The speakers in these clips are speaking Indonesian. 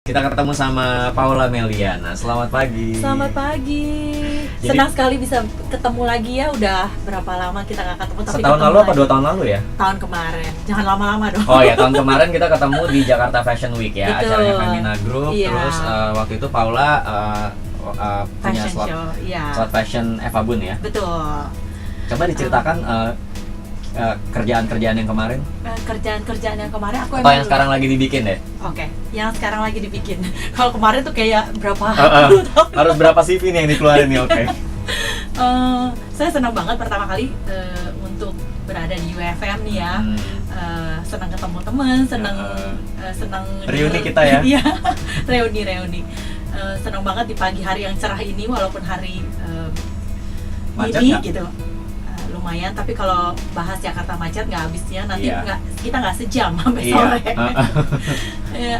Kita ketemu sama Paula Meliana. Selamat pagi. Selamat pagi. Jadi- Senang sekali bisa ketemu lagi ya. Udah berapa lama kita nggak ketemu? Tapi Setahun ketemu lalu apa lagi. 2 tahun lalu ya? Tahun kemarin. Jangan lama-lama dong. Oh ya, tahun kemarin kita ketemu di Jakarta Fashion Week ya, Betul. acaranya Femina Group. Iya. Terus waktu itu Paula punya Fashion slot, show. Iya. slot fashion Eva Bun ya. Betul. Coba diceritakan kerjaan-kerjaan yang kemarin Kerjaan-kerjaan yang kemarin aku atau yang sekarang lagi dibikin deh. Oke, yang sekarang lagi dibikin. Kalau kemarin tuh kayak berapa Uh-uh. tahun. Harus berapa CV nih yang dikeluarin nih? Oke. Saya senang banget pertama kali untuk berada di UFM nih ya. Senang ketemu teman, senang Reuni kita ya. Iya, reuni. Senang banget di pagi hari yang cerah ini walaupun hari Macet ini nggak? gitu. Lumayan, tapi kalau bahas Jakarta macet nggak habisnya, nanti Iya. kita nggak sejam sampai Iya. sore.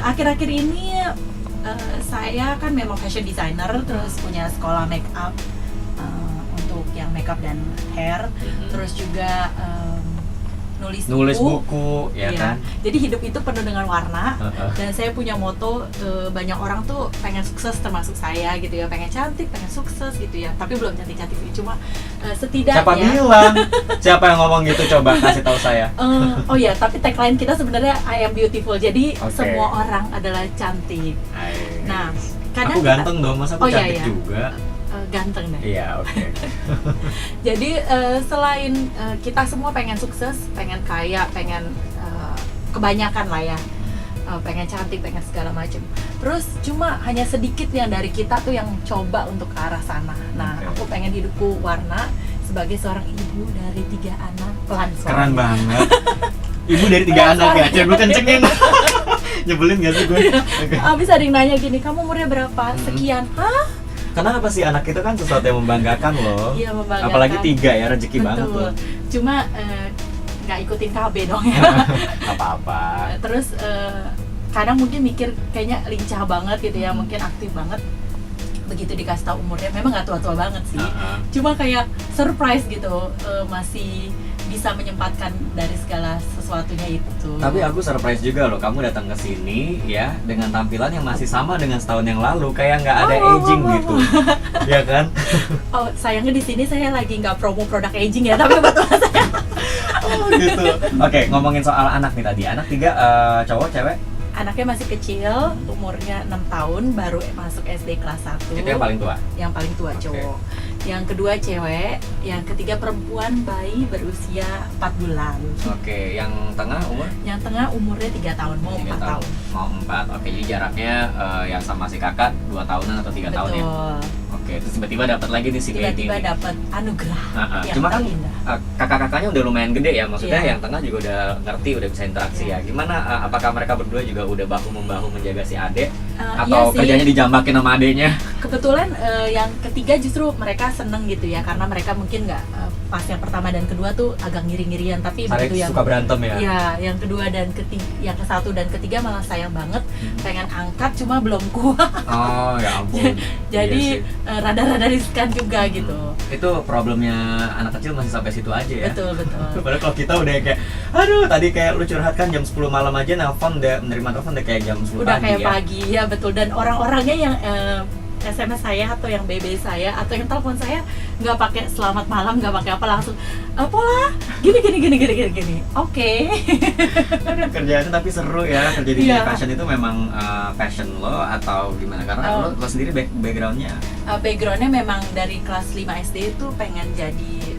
Akhir-akhir ini saya kan memang fashion designer, terus punya sekolah make up untuk yang makeup dan hair, terus juga nulis buku ya Iya. kan. Jadi hidup itu penuh dengan warna. Uh-uh. Dan saya punya moto, banyak orang tuh pengen sukses termasuk saya gitu ya, pengen cantik, pengen sukses gitu ya, tapi belum cantik-cantik, cuma setidaknya Siapa bilang? Siapa yang ngomong gitu? Coba kasih tahu saya. oh ya, tapi tagline kita sebenarnya I am beautiful, jadi Oke. semua orang adalah cantik. Nah, kadang Aku ganteng dong, masa aku Oh, iya, cantik iya. juga? Ganteng deh. Iya, oke. Jadi selain kita semua pengen sukses, pengen kaya, pengen kebanyakan lah ya, pengen cantik, pengen segala macam. Terus cuma hanya sedikit yang dari kita tuh yang coba untuk ke arah sana. Nah, Oke. aku pengen hidupku warna sebagai seorang ibu dari 3 anak. Pelan Keren suaranya. banget. Ibu dari 3 anak ya, coba gue kencengin. Nyebelin gak sih gue? Oke. Bisa ada yang nanya gini, kamu umurnya berapa? Sekian. Hah? Kenapa sih anak itu kan sesuatu yang membanggakan loh. Iya, membanggakan. Apalagi 3 ya, rezeki banget Betul. loh. Cuma nggak ikutin KB dong ya. Apa-apa. Terus kadang mungkin mikir kayaknya lincah banget gitu ya, mungkin aktif banget. Begitu dikasih tahu umurnya, memang nggak tua-tua banget sih. Cuma kayak surprise gitu, masih bisa menyempatkan dari segala sesuatunya itu. Tapi aku surprise juga loh, kamu datang ke sini ya dengan tampilan yang masih sama dengan setahun yang lalu, kayak nggak ada aging gitu, ya kan? Oh, sayangnya di sini saya lagi nggak promo produk aging ya, tapi betul saya. Oh gitu. Oke, ngomongin soal anak nih tadi, anak 3 cowok, cewek? Anaknya masih kecil, umurnya 6 tahun, baru masuk SD kelas 1. Itu yang paling tua? Yang paling tua Oke. cowok. Yang kedua cewek, yang ketiga perempuan, bayi berusia 4 bulan. Oke, yang tengah umur? Yang tengah umurnya 3 tahun, mau 3 4 tahun. Mau 4. Oke, jadi jaraknya yang sama si kakak 2 tahunan atau 3 tahun ya? Betul. Oke, terus tiba-tiba dapat lagi nih si baby Tiba-tiba nih. dapat anugerah yang Cuma kan terindah. kakak-kakaknya udah lumayan gede ya, maksudnya Iya. yang tengah juga udah ngerti, udah bisa interaksi Iya. ya. Gimana, apakah mereka berdua juga udah bahu-membahu menjaga si adek? Iya Atau sih. kerjanya dijambakin sama adeknya? Kebetulan yang ketiga justru mereka seneng gitu ya, karena mereka mungkin nggak pas yang pertama dan kedua tuh agak ngiri-ngirian, tapi Saling begitu yang suka berantem ya? Iya, yang kedua dan ketiga, yang ke satu dan ketiga malah sayang banget, pengen angkat cuma belum kuat. Oh ya ampun. Jadi Iya sih. rada-rada riskan juga gitu. Itu problemnya anak kecil masih sampai situ aja ya? Betul. Padahal kalau kita udah kayak, aduh tadi kayak lu curhat kan jam 10 malam aja nelfon, udah menerima telepon udah kayak jam 10 Udah pagi kayak ya? pagi, ya betul. Dan orang-orangnya yang SMS saya atau yang BB saya atau yang telepon saya nggak pakai selamat malam, nggak pakai apa, langsung Pola gini. Oke. Kerjaannya tapi seru ya, kerja di Iya. fashion itu memang passion lo atau gimana? Karena lo sendiri backgroundnya Backgroundnya memang dari kelas 5 SD itu pengen jadi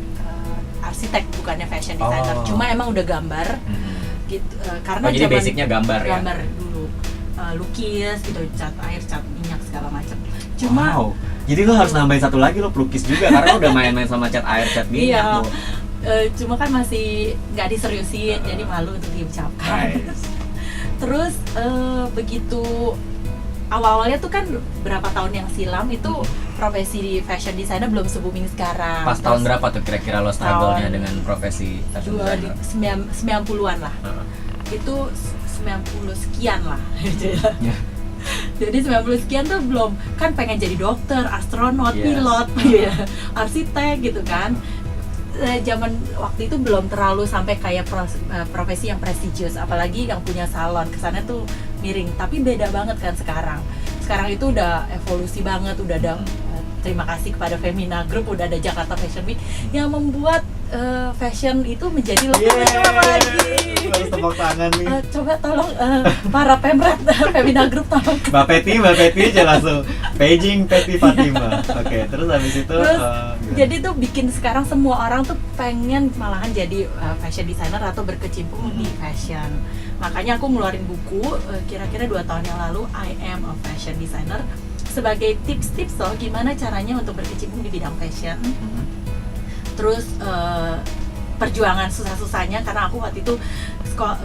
arsitek, bukannya fashion designer. Oh. Cuma emang udah gambar gitu, karena jadi zaman basicnya gambar ya? gambar dulu, lukis gitu, cat air, cat minyak segala macam. Cuma Wow. Jadi lo harus nambahin satu lagi, lo pelukis juga karena lo udah main-main sama cat air, cat minyak iya, lo. cuma kan masih nggak diseriusin, jadi malu untuk diucapkan. Nice. Terus begitu awal-awalnya tuh kan berapa tahun yang silam itu profesi di fashion designer belum se-booming sekarang. Pas tahun berapa tuh kira-kira lo struggle-nya tahun dengan profesi fashion designer? 90-an lah. Itu 90 sekian lah. Ya. Jadi 90 sekian tuh belum, kan pengen jadi dokter, astronot, Yes. pilot, ya, arsitek gitu kan. Zaman waktu itu belum terlalu sampai kayak profesi yang prestisius, apalagi yang punya salon. Kesannya tuh miring, tapi beda banget kan sekarang. Sekarang itu udah evolusi banget, udah ada terima kasih kepada Femina Group, udah ada Jakarta Fashion Week yang membuat fashion itu menjadi lebih menyenang lagi. Harus tepuk tangan nih. Coba tolong para pemret Femina Group tolong. Mbak Peti aja langsung paging Peti Fatima. Oke, terus habis itu Terus, gimana? jadi tuh bikin sekarang semua orang tuh pengen malahan jadi fashion designer atau berkecimpung di fashion. Makanya aku ngeluarin buku kira-kira 2 tahun yang lalu, I Am a Fashion Designer, sebagai tips-tips loh gimana caranya untuk berkecimpung di bidang fashion. Terus perjuangan susah-susahnya, karena aku waktu itu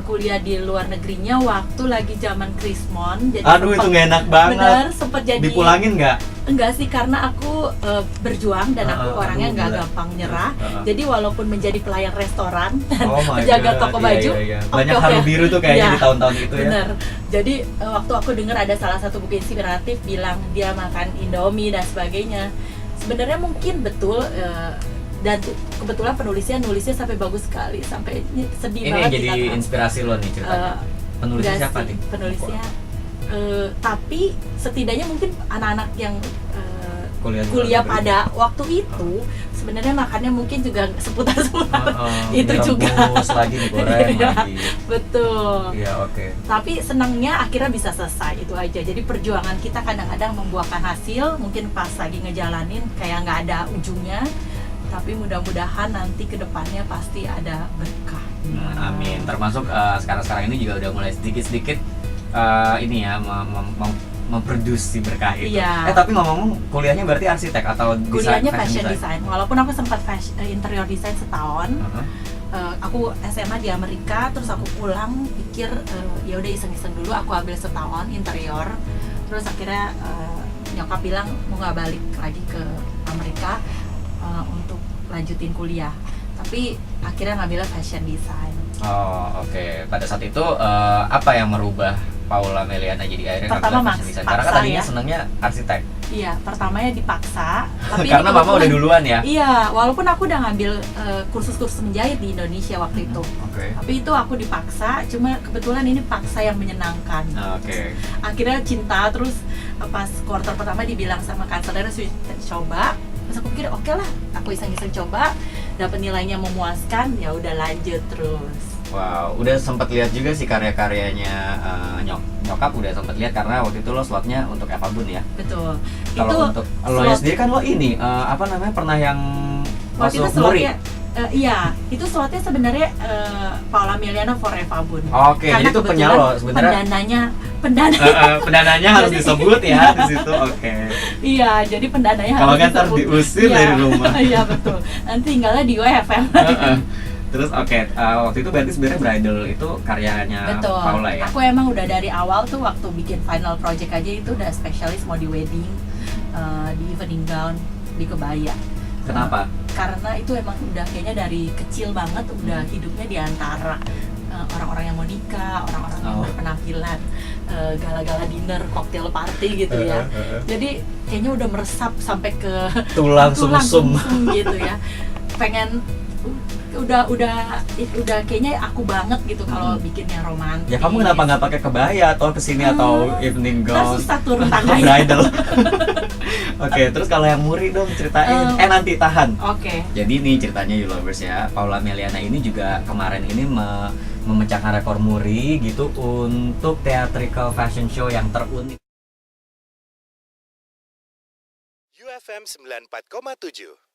kuliah di luar negerinya waktu lagi zaman Krismon. Jadi Aduh, itu nggak enak banget. Bener, sempet jadi. Dipulangin nggak? Enggak sih, karena aku berjuang dan aku orangnya nggak gila. gampang nyerah. Jadi walaupun menjadi pelayan restoran dan Oh my penjaga God, toko baju, iya. Banyak oke. haru biru tuh kayaknya Iya, di tahun-tahun itu ya. bener. Jadi waktu aku dengar ada salah satu buku inspiratif bilang dia makan Indomie dan sebagainya, sebenarnya mungkin betul, dan kebetulan nulisnya sampai bagus sekali, sampai sedih Ini banget yang jadi dikatakan. inspirasi lo nih ceritanya. Penulisnya Enggak siapa sih, nih? penulisnya tapi setidaknya mungkin anak-anak yang Kuliah di luar kuliah negeri. pada waktu itu sebenarnya makannya mungkin juga seputar-seputar itu juga. Direbus lagi, digoreng Iya, lagi. betul. Iya, oke. Tapi senangnya akhirnya bisa selesai, itu aja. Jadi perjuangan kita kadang-kadang membuahkan hasil, mungkin pas lagi ngejalanin kayak nggak ada ujungnya, tapi mudah-mudahan nanti kedepannya pasti ada berkah. Amin. Termasuk sekarang-sekarang ini juga udah mulai sedikit-sedikit ini ya memproduksi berkah itu. Iya. Tapi ngomong kuliahnya berarti arsitek atau Kuliahnya fashion design. Walaupun aku sempat interior design setahun. Aku SMA di Amerika, terus aku pulang pikir ya udah iseng-iseng dulu, aku ambil setahun interior. Terus akhirnya nyokap bilang mau nggak balik lagi ke Amerika untuk lanjutin kuliah. Tapi akhirnya ngambilnya fashion design. Oh, oke. Pada saat itu apa yang merubah Paula Meliana jadi akhirnya Pertama, ngambil fashion design? Karena kan paksa tadinya ya. senangnya arsitek. Iya, pertamanya dipaksa. Tapi Karena ini mama udah kebetulan- duluan ya. Iya, walaupun aku udah ngambil kursus-kursus menjahit di Indonesia waktu itu. Oke. Tapi itu aku dipaksa, cuma kebetulan ini paksa yang menyenangkan. Oke. Akhirnya cinta, terus pas quarter pertama dibilang sama kanselir coba. Terus aku pikir oke lah, aku iseng-iseng coba, dapat nilainya memuaskan, ya udah lanjut terus. Wow, udah sempat lihat juga sih karya-karyanya nyokap udah sempat lihat karena waktu itu lo slotnya untuk Eva Bun ya. Betul. Kalau untuk lo slot- sendiri kan lo ini apa namanya pernah yang waktu itu masuk muri. slotnya iya, itu slotnya sebenarnya Paula Meliana for Eva Bun. Oke, Karena jadi itu kebetulan penyalo sebenarnya. pendananya Pendananya harus disebut ya di situ. Oke. iya, jadi pendananya Kalau harus nggak ntar disebut. diusir Iya. dari rumah. Iya, betul. Nanti tinggalnya di UFM. Terus oke, waktu itu berarti sebenarnya bridal itu karyanya Betul. Paula ya. Aku emang udah dari awal tuh waktu bikin final project aja itu udah spesialis mau di wedding, di evening gown, di kebaya. Kenapa? Karena itu emang udah kayaknya dari kecil banget udah hidupnya di antara orang-orang yang mau nikah, orang-orang yang berpenampilan, gala-gala dinner, cocktail party gitu ya. Jadi kayaknya udah meresap sampai ke Tulang sumsum. gitu ya. Pengen udah kayaknya aku banget gitu kalau bikin yang romantis. Ya kamu kenapa nggak pakai kebaya atau kesini atau evening Ntar gown? susah turun atau tangganya. bridal. Oke, terus kalau yang muri dong ceritain. Nanti tahan. Oke. Jadi nih ceritanya You Lovers ya, Paula Meliana ini juga kemarin ini memecahkan rekor muri gitu untuk theatrical fashion show yang terunik. UFM 94,7